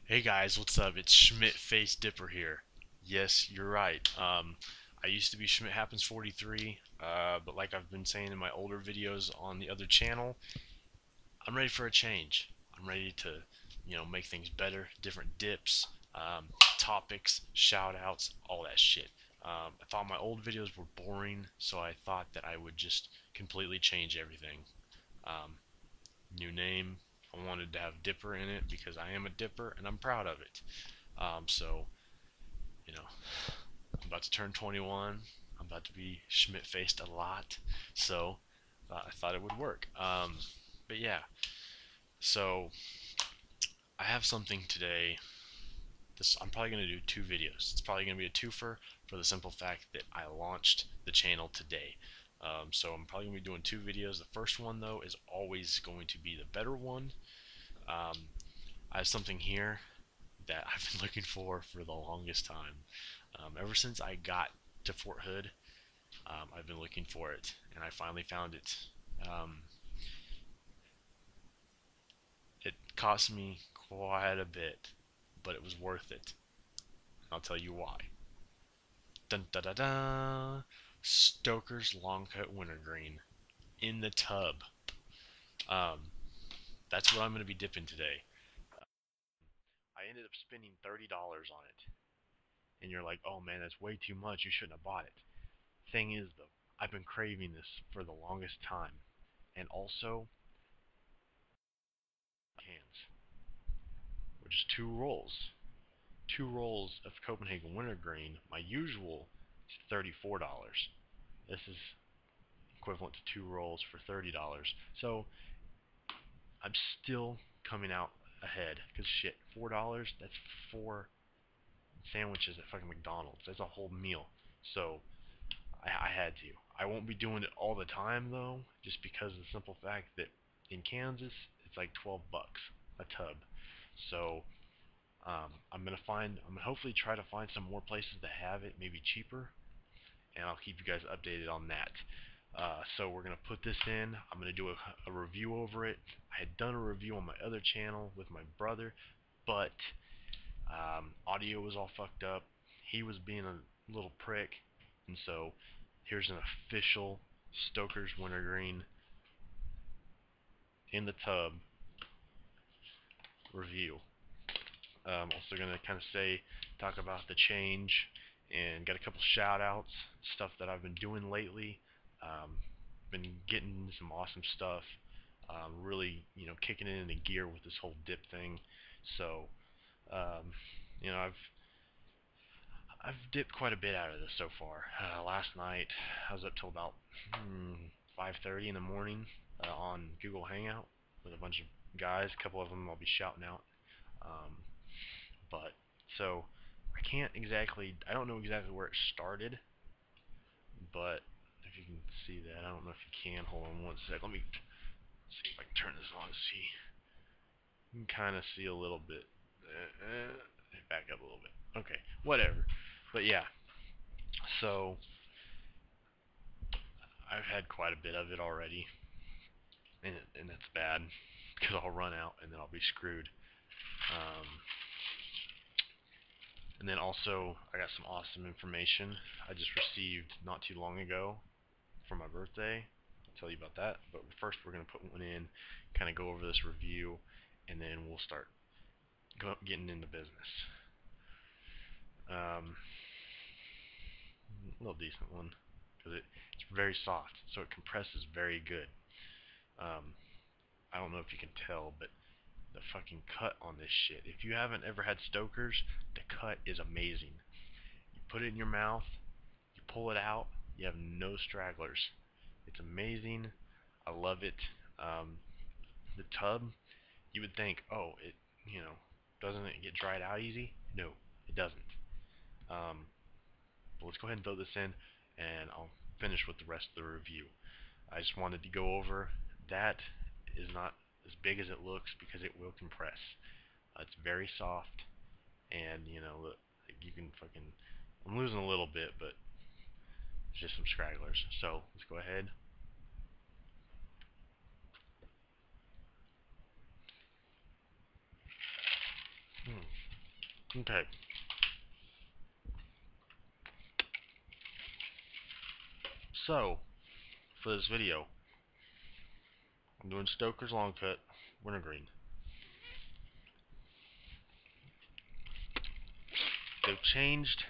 Hey guys, what's up? It's Schmidt Face Dipper here. Yes, you're right. I used to be Schmidt Happens 43, but like I've been saying in my older videos on the other channel, I'm ready for a change. I'm ready to, make things better, different dips, topics, shout outs, all that shit. I thought my old videos were boring, so I thought that I would just completely change everything. Um, New name. I wanted to have Dipper in it because I am a Dipper and I'm proud of it. So, you know, I'm about to turn 21. I'm about to be Schmidt faced a lot. So, I thought it would work. But yeah, so I have something today. I'm probably going to do two videos. It's probably going to be a twofer for the simple fact that I launched the channel today. So I'm probably going to be doing two videos. The first one, though, is always going to be the better one. Um, I have something here that I've been looking for the longest time. Ever since I got to Fort Hood, I've been looking for it, and I finally found it. Um, it cost me quite a bit, but it was worth it. I'll tell you why. Dun da da da! Stokers Long Coat Wintergreen in the tub. Um, that's what I'm going to be dipping today. I ended up spending $30 on it, and you're like, "Oh man, that's way too much. You shouldn't have bought it." Thing is, though, I've been craving this for the longest time, and also cans, which is two rolls of Copenhagen Wintergreen. My usual is $34. This is equivalent to two rolls for $30. So I'm still coming out ahead. Cause shit, $4. That's four sandwiches at fucking McDonald's. That's a whole meal. So I had to. I won't be doing it all the time though, just because of the simple fact that in Kansas it's like 12 bucks a tub. So I'm gonna hopefully try to find some more places that have it, maybe cheaper, and I'll keep you guys updated on that. So we're gonna put this in. I'm gonna do a review over it. I had done a review on my other channel with my brother, but audio was all fucked up. He was being a little prick, and so here's an official Stokers Wintergreen in the tub review. Also gonna kind of talk about the change and got a couple shout outs, stuff that I've been doing lately. Been getting some awesome stuff. Really, kicking it into gear with this whole dip thing. So, um, you know, I've dipped quite a bit out of this so far. Last night I was up till about 5:30 in the morning on Google Hangout with a bunch of guys. A couple of them I'll be shouting out. Um, but so I don't know exactly where it started, but if you can see that, I don't know if you can. Hold on one sec. Let me see if I can turn this on. See, you can kind of see a little bit. Back up a little bit. Okay, whatever. But yeah, so I've had quite a bit of it already, and that's bad because I'll run out and then I'll be screwed. Um, and then also, I got some awesome information I just received not too long ago for my birthday. I'll tell you about that. But first, we're going to put one in, kind of go over this review, and then we'll start getting into business. A little decent one because it's very soft, so it compresses very good. Um, I don't know if you can tell, but the fucking cut on this shit. If you haven't ever had Stokers, the cut is amazing. You put it in your mouth, you pull it out, you have no stragglers. It's amazing. I love it. Um, the tub, you would think, oh, doesn't it get dried out easy? No, it doesn't. Um, but let's go ahead and throw this in, and I'll finish with the rest of the review. I just wanted to go over that is not as big as it looks because it will compress. It's very soft, and you can fucking. I'm losing a little bit, but it's just some stragglers. So let's go ahead. Okay. So, for this video, I'm doing Stokers long cut, Wintergreen. They've changed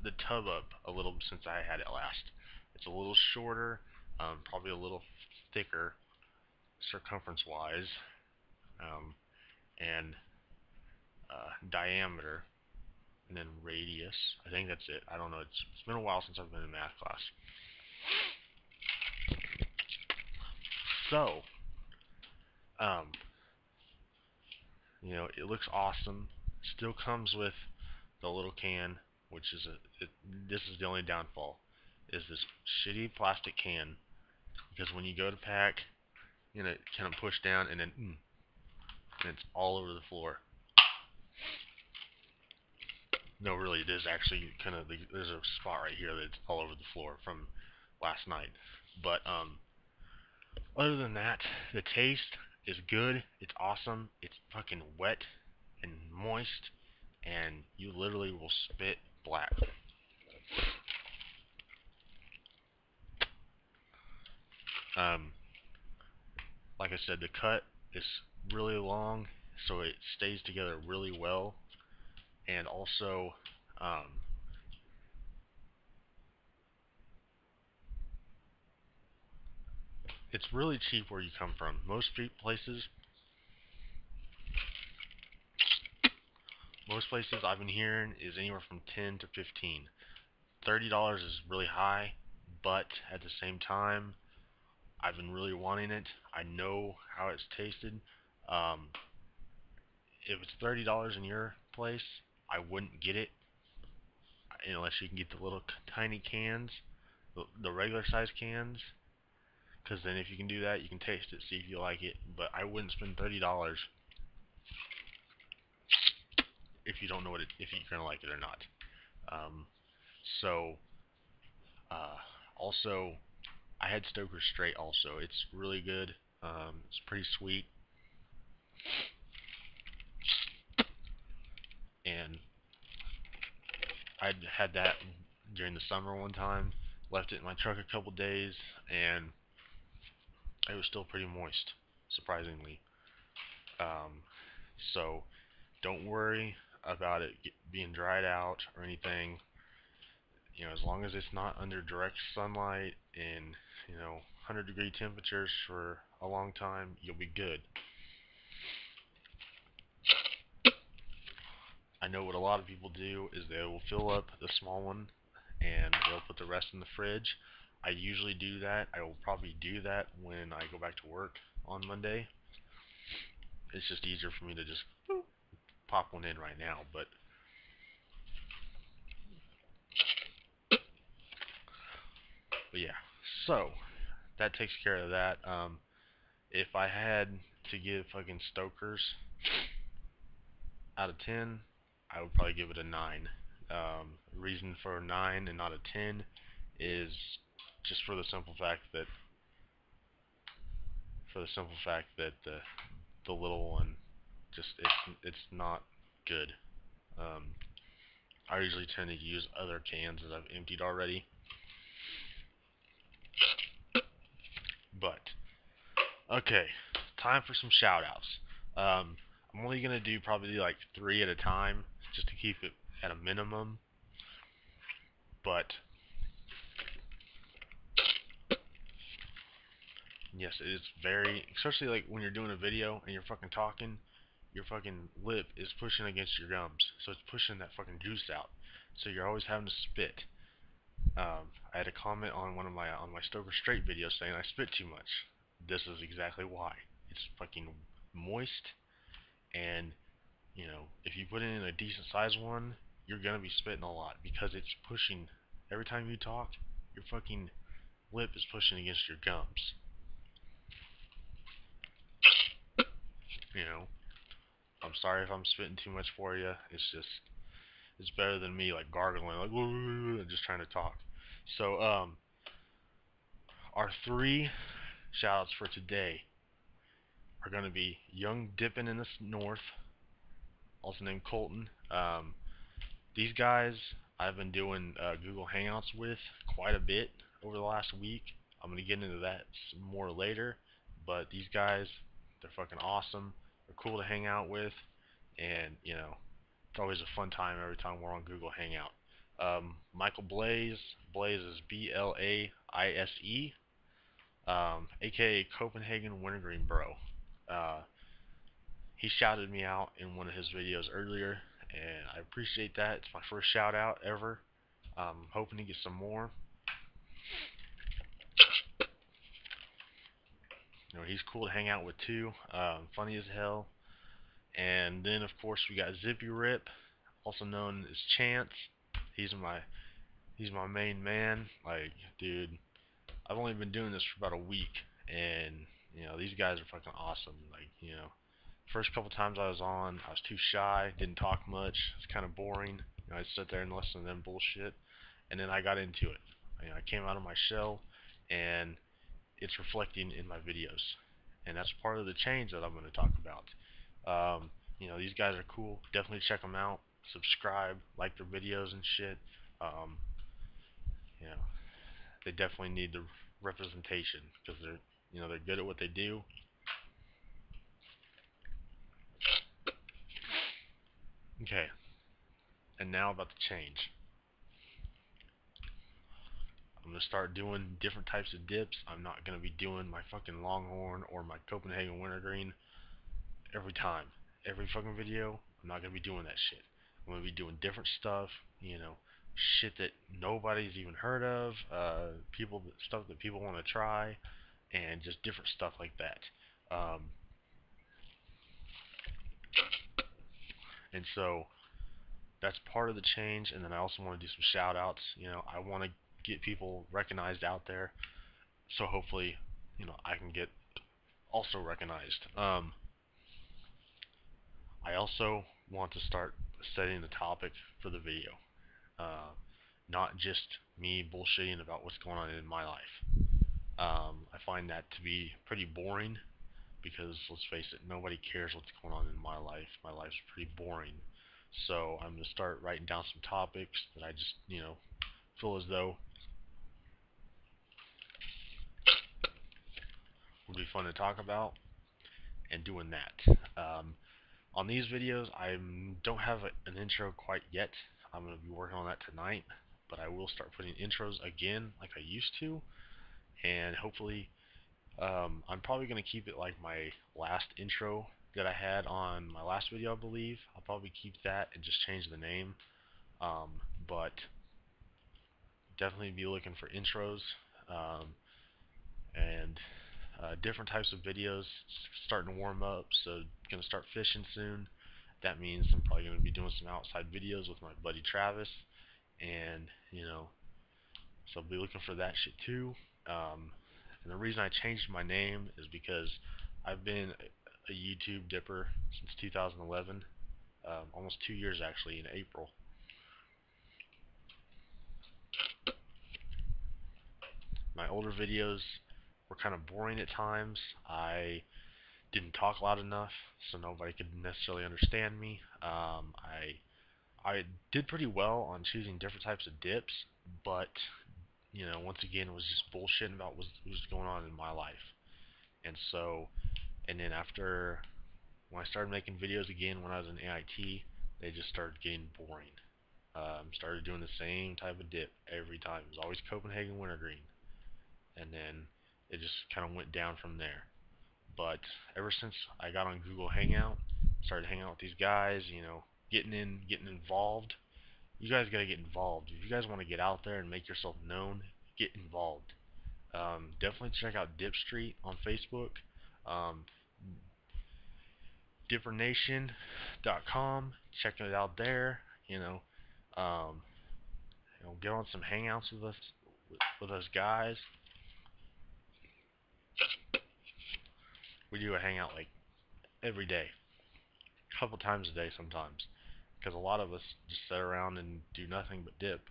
the tub up a little since I had it last. It's a little shorter, probably a little thicker circumference-wise, um, and diameter, and then radius. I think that's it. I don't know. It's been a while since I've been in math class. So, um, it looks awesome. Still comes with the little can, which is this is the only downfall, is this shitty plastic can. Because when you go to pack, it kind of push down and then and it's all over the floor. No, really, it is actually kind of there's a spot right here that's all over the floor from last night. But other than that, the taste is good. It's awesome. It's fucking wet and moist, and you literally will spit black. Um, like I said, the cut is really long, so it stays together really well, and also, um, it's really cheap where you come from. Most places I've been hearing is anywhere from 10 to 15. $30 is really high, but at the same time, I've been really wanting it. I know how it's tasted. Um, if it's $30 in your place, I wouldn't get it unless you can get the little tiny cans, the regular size cans. Because then if you can do that, you can taste it, see if you like it. But I wouldn't spend $30 if you don't know if you're gonna like it or not. Um, so also, I had Stoker straight. Also, it's really good. It's pretty sweet, and I'd had that during the summer one time. Left it in my truck a couple days, and it was still pretty moist, surprisingly. Um, so don't worry about it being dried out or anything. As long as it's not under direct sunlight and 100-degree temperatures for a long time, you'll be good. I know what a lot of people do is they will fill up the small one and they'll put the rest in the fridge. I usually do that. I will probably do that when I go back to work on Monday. It's just easier for me to just pop one in right now. But yeah, so that takes care of that. If I had to give fucking Stokers out of 10, I would probably give it a 9. Reason for a 9 and not a 10 is just for the simple fact that the little one just it's not good. Um, I usually tend to use other cans that I've emptied already, but okay, time for some shout outs. I'm only gonna do probably like 3 at a time just to keep it at a minimum, but yes, it is very, especially like when you're doing a video and you're fucking talking, your fucking lip is pushing against your gums, so it's pushing that fucking juice out. So you're always having to spit. I had a comment on my Stoker Straight video saying I spit too much. This is exactly why. It's fucking moist, and if you put it in a decent sized one, you're gonna be spitting a lot because it's pushing. Every time you talk, your fucking lip is pushing against your gums. You know, I'm sorry if I'm spitting too much for you. It's better than me like gargling, like just trying to talk. So our 3 shoutouts for today are going to be Young Dippin' in the North, also named Colton. These guys I've been doing Google Hangouts with quite a bit over the last week. I'm gonna get into that some more later, but these guys, they're fucking awesome. They're cool to hang out with, and it's always a fun time every time we're on Google Hangout. Michael Blaze, Blaze is Blaise, aka Copenhagen Wintergreen Bro. Uh, he shouted me out in one of his videos earlier, and I appreciate that. It's my first shout out ever. Hoping to get some more. He's cool to hang out with too. Funny as hell. And then of course we got Zippy Rip, also known as Chance. He's my he's my main man. Like, dude, I've only been doing this for about a week, and these guys are fucking awesome. Like, first couple times I was on, I was too shy, didn't talk much, it's kind of boring. I'd sit there and listen to them bullshit, and then I got into it. I came out of my shell, and it's reflecting in my videos, and that's part of the change that I'm going to talk about. These guys are cool. Definitely check them out. Subscribe, like their videos and shit. Um, you know, they definitely need the representation because they're good at what they do. Okay, and now about the change. I'm gonna start doing different types of dips. I'm not gonna be doing my fucking Longhorn or my Copenhagen Wintergreen every time, every fucking video. I'm not gonna be doing that shit. I'm gonna be doing different stuff, shit that nobody's even heard of, stuff that people want to try, and just different stuff like that. And so that's part of the change. And then I also want to do some shout outs. I want to get people recognized out there, so hopefully I can get also recognized. I also want to start setting the topic for the video, not just me bullshitting about what's going on in my life. I find that to be pretty boring because, let's face it, nobody cares what's going on in my life. My life's pretty boring. So I'm going to start writing down some topics that I just, feel as though would be fun to talk about, and doing that. On these videos, I don't have an intro quite yet. I'm going to be working on that tonight, but I will start putting intros again like I used to, and hopefully I'm probably going to keep it like my last intro that I had on my last video, I believe. I'll probably keep that and just change the name, but definitely be looking for intros, and different types of videos. Starting to warm up, so gonna start fishing soon. That means I'm probably gonna be doing some outside videos with my buddy Travis, and so I'll be looking for that shit too. And the reason I changed my name is because I've been a YouTube dipper since 2011, almost 2 years actually, in April. My older videos were kind of boring at times. I didn't talk loud enough, so nobody could necessarily understand me. I did pretty well on choosing different types of dips, but once again, it was just bullshitting about what was going on in my life. And so, and then after, when I started making videos again when I was in AIT, they just started getting boring. Started doing the same type of dip every time. It was always Copenhagen Wintergreen, and then it just kind of went down from there. But ever since I got on Google Hangout, started hanging out with these guys, getting involved. You guys gotta get involved. If you guys want to get out there and make yourself known, get involved. Definitely check out Dip Street on Facebook, um, dippernation.com. Check it out there. Um, get on some hangouts with us guys. We do a hangout like every day, a couple times a day sometimes, because a lot of us just sit around and do nothing but dip.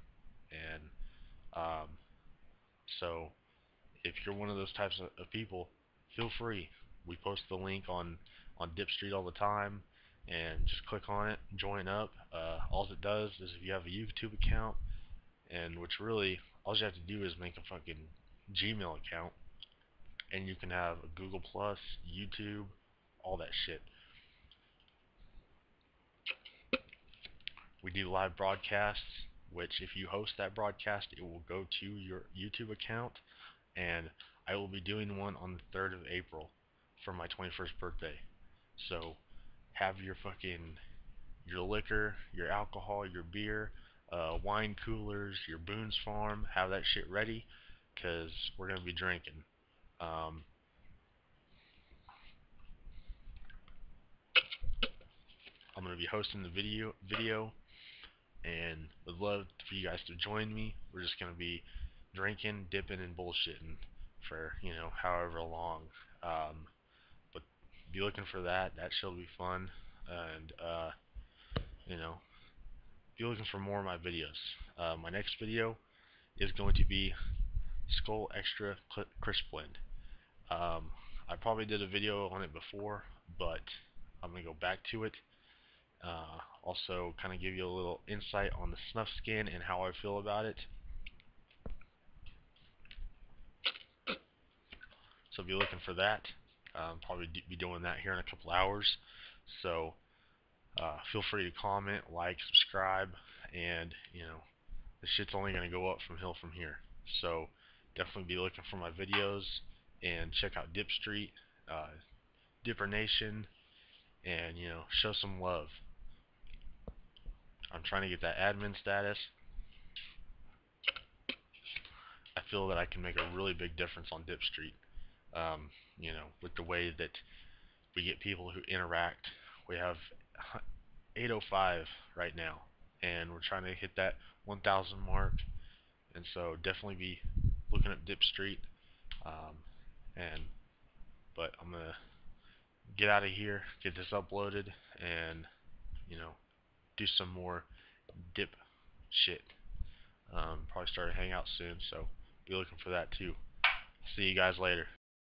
And um, so if you're one of those types of people, feel free. We post the link on Dip Street all the time, and just click on it, join up. all it does is if you have a YouTube account, and which really all you have to do is make a fucking Gmail account, and you can have a Google Plus, YouTube, all that shit. We do live broadcasts, which if you host that broadcast, it will go to your YouTube account, and I will be doing one on the 3rd of April for my 21st birthday. So have your liquor, your alcohol, your beer, wine coolers, your Boone's Farm, have that shit ready, cause we're gonna be drinking. Um, I'm gonna be hosting the video, and would love for you guys to join me. We're just gonna be drinking, dipping, and bullshitting for however long. Um, but be looking for that. That shall be fun, and you know, be looking for more of my videos. My next video is going to be Skull Extra Crisp Blend. I probably did a video on it before, but I'm gonna go back to it. Also, kind of give you a little insight on the snuff skin and how I feel about it. So be looking for that. Probably be doing that here in a couple hours. So feel free to comment, like, subscribe, and this shit's only gonna go up from here. So definitely be looking for my videos and check out Dip Street, Dipper Nation, and show some love. I'm trying to get that admin status. I feel that I can make a really big difference on Dip Street. With the way that we get people who interact. We have 805 right now, and we're trying to hit that 1,000 mark. And so definitely be looking at Dip Street. Um, and but I'm gonna get out of here, get this uploaded, and do some more dip shit. Probably start a hangout soon, so be looking for that too. See you guys later.